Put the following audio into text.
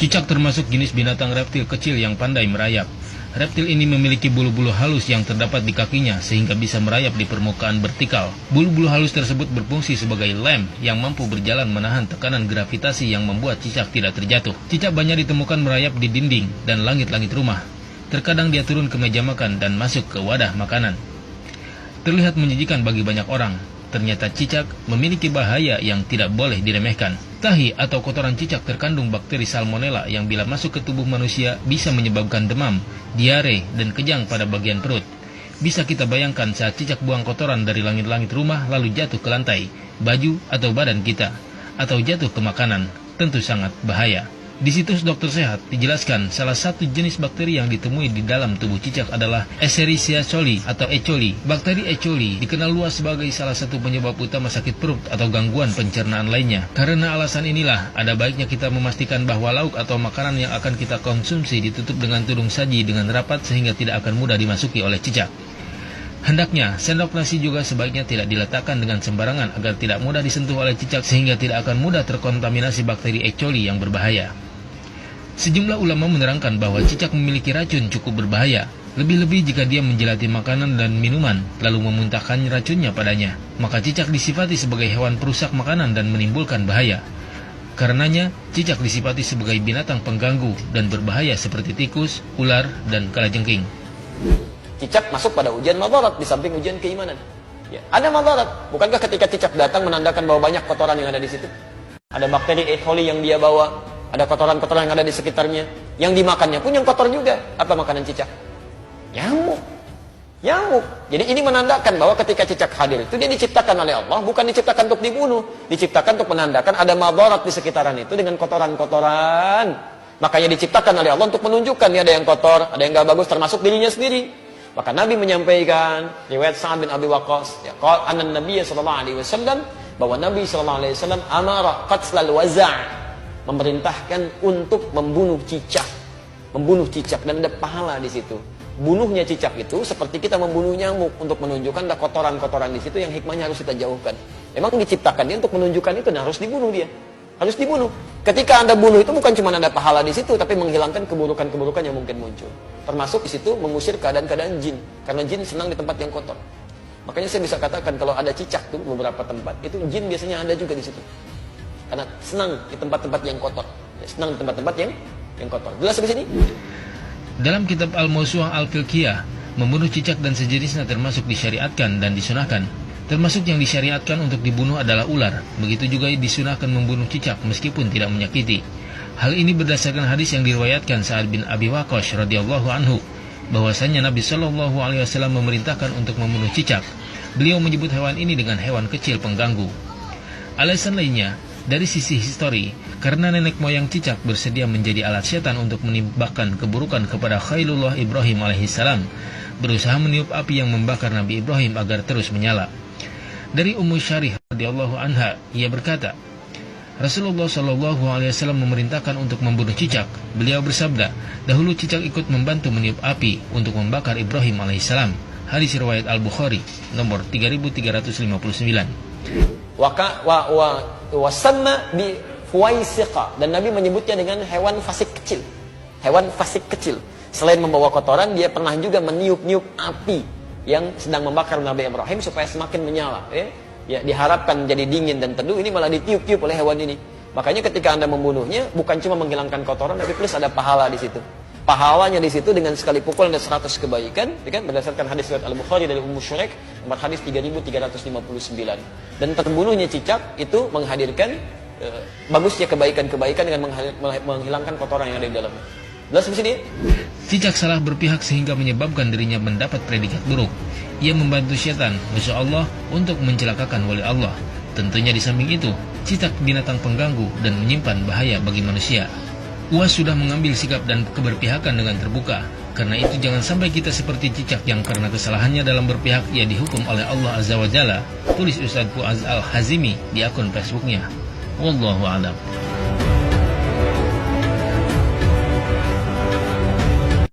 Cicak termasuk jenis binatang reptil kecil yang pandai merayap. Reptil ini memiliki bulu-bulu halus yang terdapat di kakinya sehingga bisa merayap di permukaan vertikal. Bulu-bulu halus tersebut berfungsi sebagai lem yang mampu berjalan menahan tekanan gravitasi yang membuat cicak tidak terjatuh. Cicak banyak ditemukan merayap di dinding dan langit-langit rumah. Terkadang dia turun ke meja makan dan masuk ke wadah makanan. Terlihat menjijikan bagi banyak orang. Ternyata cicak memiliki bahaya yang tidak boleh diremehkan. Tahi atau kotoran cicak terkandung bakteri salmonella yang bila masuk ke tubuh manusia bisa menyebabkan demam, diare, dan kejang pada bagian perut. Bisa kita bayangkan saat cicak buang kotoran dari langit-langit rumah lalu jatuh ke lantai, baju atau badan kita, atau jatuh ke makanan, tentu sangat bahaya. Di situs Dokter Sehat dijelaskan salah satu jenis bakteri yang ditemui di dalam tubuh cicak adalah Escherichia coli atau E. coli. Bakteri E. coli dikenal luas sebagai salah satu penyebab utama sakit perut atau gangguan pencernaan lainnya. Karena alasan inilah, ada baiknya kita memastikan bahwa lauk atau makanan yang akan kita konsumsi ditutup dengan tudung saji dengan rapat sehingga tidak akan mudah dimasuki oleh cicak. Hendaknya, sendok nasi juga sebaiknya tidak diletakkan dengan sembarangan agar tidak mudah disentuh oleh cicak sehingga tidak akan mudah terkontaminasi bakteri E. coli yang berbahaya. Sejumlah ulama menerangkan bahwa cicak memiliki racun cukup berbahaya, lebih-lebih jika dia menjelati makanan dan minuman, lalu memuntahkan racunnya padanya. Maka cicak disifati sebagai hewan perusak makanan dan menimbulkan bahaya. Karenanya, cicak disifati sebagai binatang pengganggu dan berbahaya seperti tikus, ular, dan kalajengking. Cicak masuk pada ujian madarat di samping ujian keimanan. Ya, ada madarat. Bukankah ketika cicak datang menandakan bahwa banyak kotoran yang ada di situ? Ada bakteri E. coli yang dia bawa. Ada kotoran-kotoran yang ada di sekitarnya. Yang dimakannya pun yang kotor juga. Apa makanan cicak? Nyamuk. Nyamuk. Jadi ini menandakan bahwa ketika cicak hadir itu dia diciptakan oleh Allah, bukan diciptakan untuk dibunuh. Diciptakan untuk menandakan ada madarat di sekitaran itu dengan kotoran-kotoran. Makanya diciptakan oleh Allah untuk menunjukkan ada yang kotor, ada yang gak bagus, termasuk dirinya sendiri. Maka Nabi menyampaikan riwayat Sa'ad bin Abi Waqqas, ya, qala anna Nabiy sallallahu alaihi wasallam, bahwa Nabi sallallahu alaihi wasallam amara qatlal waza', memerintahkan untuk membunuh cicak. Membunuh cicak dan ada pahala di situ. Bunuhnya cicak itu seperti kita membunuh nyamuk untuk menunjukkan ada kotoran-kotoran di situ yang hikmahnya harus kita jauhkan. Memang diciptakan dia untuk menunjukkan itu dan harus dibunuh dia. Harus dibunuh. Ketika Anda bunuh itu bukan cuma ada pahala di situ, tapi menghilangkan keburukan-keburukan yang mungkin muncul. Termasuk di situ mengusir keadaan-keadaan jin, karena jin senang di tempat yang kotor. Makanya saya bisa katakan kalau ada cicak tuh beberapa tempat, itu jin biasanya ada juga di situ. Karena senang di tempat-tempat yang kotor. Senang di tempat-tempat yang kotor. Jelas di sini? Dalam kitab Al-Mawsu'ah Al-Fiqhiyah, membunuh cicak dan sejenisnya termasuk disyariatkan dan disunahkan. Termasuk yang disyariatkan untuk dibunuh adalah ular. Begitu juga disunahkan membunuh cicak meskipun tidak menyakiti. Hal ini berdasarkan hadis yang diriwayatkan Sa'ad bin Abi Waqqas radhiyallahu anhu, bahwasanya Nabi Shallallahu alaihi wasallam memerintahkan untuk membunuh cicak. Beliau menyebut hewan ini dengan hewan kecil pengganggu. Alasan lainnya, dari sisi histori, karena nenek moyang cicak bersedia menjadi alat setan untuk menimbulkan keburukan kepada Khalilullah Ibrahim alaihissalam, berusaha meniup api yang membakar Nabi Ibrahim agar terus menyala. Dari Ummu Syarih radhiyallahu anha, ia berkata, Rasulullah Shallallahu alaihi wasallam memerintahkan untuk membunuh cicak. Beliau bersabda, dahulu cicak ikut membantu meniup api untuk membakar Ibrahim alaihissalam. Hadis riwayat Al-Bukhari nomor 3359. Wasamma bi fuwaisiqa, dan Nabi menyebutnya dengan hewan fasik kecil. Hewan fasik kecil. Selain membawa kotoran, dia pernah juga meniup-niup api yang sedang membakar Nabi Ibrahim supaya semakin menyala. Ya, diharapkan menjadi dingin dan teduh, ini malah ditiup-tiup oleh hewan ini. Makanya ketika Anda membunuhnya, bukan cuma menghilangkan kotoran, tapi plus ada pahala di situ. Pahalanya di situ dengan sekali pukul ada 100 kebaikan, ya kan? Berdasarkan hadis riwayat Al-Bukhari dari Ummu Syuraik nomor hadis 3359. Dan terbunuhnya cicak itu menghadirkan bagusnya kebaikan-kebaikan dengan menghilangkan kotoran yang ada di dalamnya. Jelas di sini? Cicak salah berpihak sehingga menyebabkan dirinya mendapat predikat buruk. Ia membantu setan, musuh Allah, untuk mencelakakan wali Allah. Tentunya di samping itu, cicak binatang pengganggu dan menyimpan bahaya bagi manusia. UAS sudah mengambil sikap dan keberpihakan dengan terbuka. Karena itu jangan sampai kita seperti cicak yang karena kesalahannya dalam berpihak ia dihukum oleh Allah Azza wa Jalla. Tulis Ustaz Fuaz Al-Hazimi di akun Facebooknya. Wallahu a'lam.